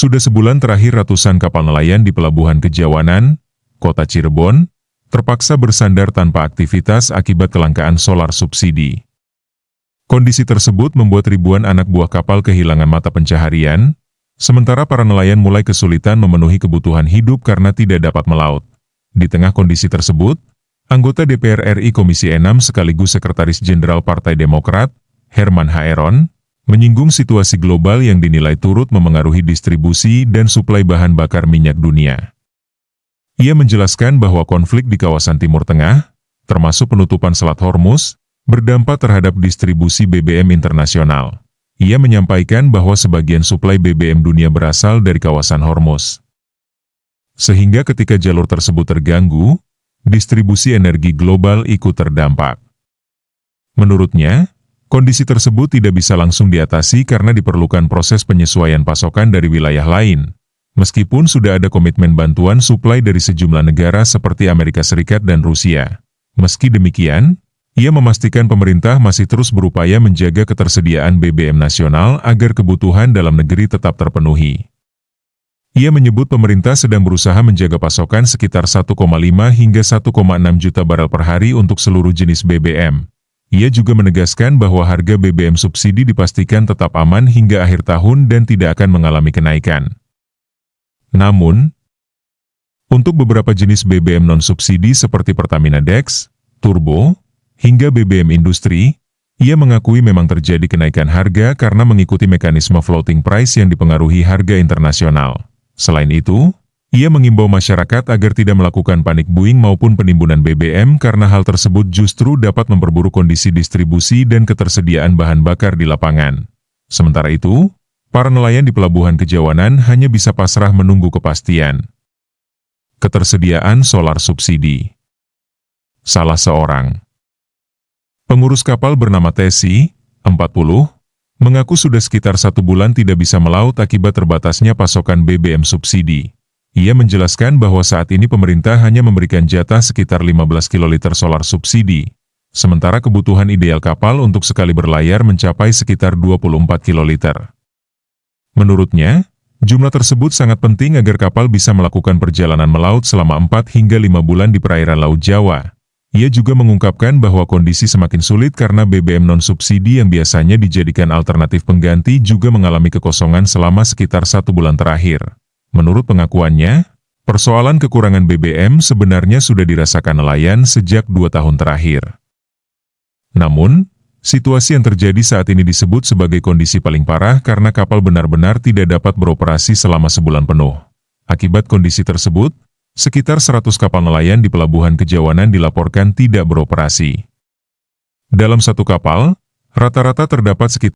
Sudah sebulan terakhir ratusan kapal nelayan di Pelabuhan Kejawanan, Kota Cirebon, terpaksa bersandar tanpa aktivitas akibat kelangkaan solar subsidi. Kondisi tersebut membuat ribuan anak buah kapal kehilangan mata pencaharian, sementara para nelayan mulai kesulitan memenuhi kebutuhan hidup karena tidak dapat melaut. Di tengah kondisi tersebut, anggota DPR RI Komisi 6 sekaligus Sekretaris Jenderal Partai Demokrat, Herman Haeron, menyinggung situasi global yang dinilai turut memengaruhi distribusi dan suplai bahan bakar minyak dunia. Ia menjelaskan bahwa konflik di kawasan Timur Tengah, termasuk penutupan Selat Hormuz, berdampak terhadap distribusi BBM internasional. Ia menyampaikan bahwa sebagian suplai BBM dunia berasal dari kawasan Hormuz. Sehingga ketika jalur tersebut terganggu, distribusi energi global ikut terdampak. Menurutnya, kondisi tersebut tidak bisa langsung diatasi karena diperlukan proses penyesuaian pasokan dari wilayah lain. Meskipun sudah ada komitmen bantuan suplai dari sejumlah negara seperti Amerika Serikat dan Rusia. Meski demikian, ia memastikan pemerintah masih terus berupaya menjaga ketersediaan BBM nasional agar kebutuhan dalam negeri tetap terpenuhi. Ia menyebut pemerintah sedang berusaha menjaga pasokan sekitar 1,5 hingga 1,6 juta barel per hari untuk seluruh jenis BBM. Ia juga menegaskan bahwa harga BBM subsidi dipastikan tetap aman hingga akhir tahun dan tidak akan mengalami kenaikan. Namun, untuk beberapa jenis BBM non-subsidi seperti Pertamina Dex, Turbo, hingga BBM industri, ia mengakui memang terjadi kenaikan harga karena mengikuti mekanisme floating price yang dipengaruhi harga internasional. Selain itu, ia mengimbau masyarakat agar tidak melakukan panic buying maupun penimbunan BBM karena hal tersebut justru dapat memperburuk kondisi distribusi dan ketersediaan bahan bakar di lapangan. Sementara itu, para nelayan di Pelabuhan Kejawanan hanya bisa pasrah menunggu kepastian. Ketersediaan solar subsidi. Salah seorang pengurus kapal bernama Tesi, 40, mengaku sudah sekitar 1 bulan tidak bisa melaut akibat terbatasnya pasokan BBM subsidi. Ia menjelaskan bahwa saat ini pemerintah hanya memberikan jatah sekitar 15 kiloliter solar subsidi, sementara kebutuhan ideal kapal untuk sekali berlayar mencapai sekitar 24 kiloliter. Menurutnya, jumlah tersebut sangat penting agar kapal bisa melakukan perjalanan melaut selama 4 hingga 5 bulan di perairan Laut Jawa. Ia juga mengungkapkan bahwa kondisi semakin sulit karena BBM non-subsidi yang biasanya dijadikan alternatif pengganti juga mengalami kekosongan selama sekitar 1 bulan terakhir. Menurut pengakuannya, persoalan kekurangan BBM sebenarnya sudah dirasakan nelayan sejak 2 tahun terakhir. Namun, situasi yang terjadi saat ini disebut sebagai kondisi paling parah karena kapal benar-benar tidak dapat beroperasi selama sebulan penuh. Akibat kondisi tersebut, sekitar 100 kapal nelayan di Pelabuhan Kejawanan dilaporkan tidak beroperasi. Dalam satu kapal, rata-rata terdapat sekitar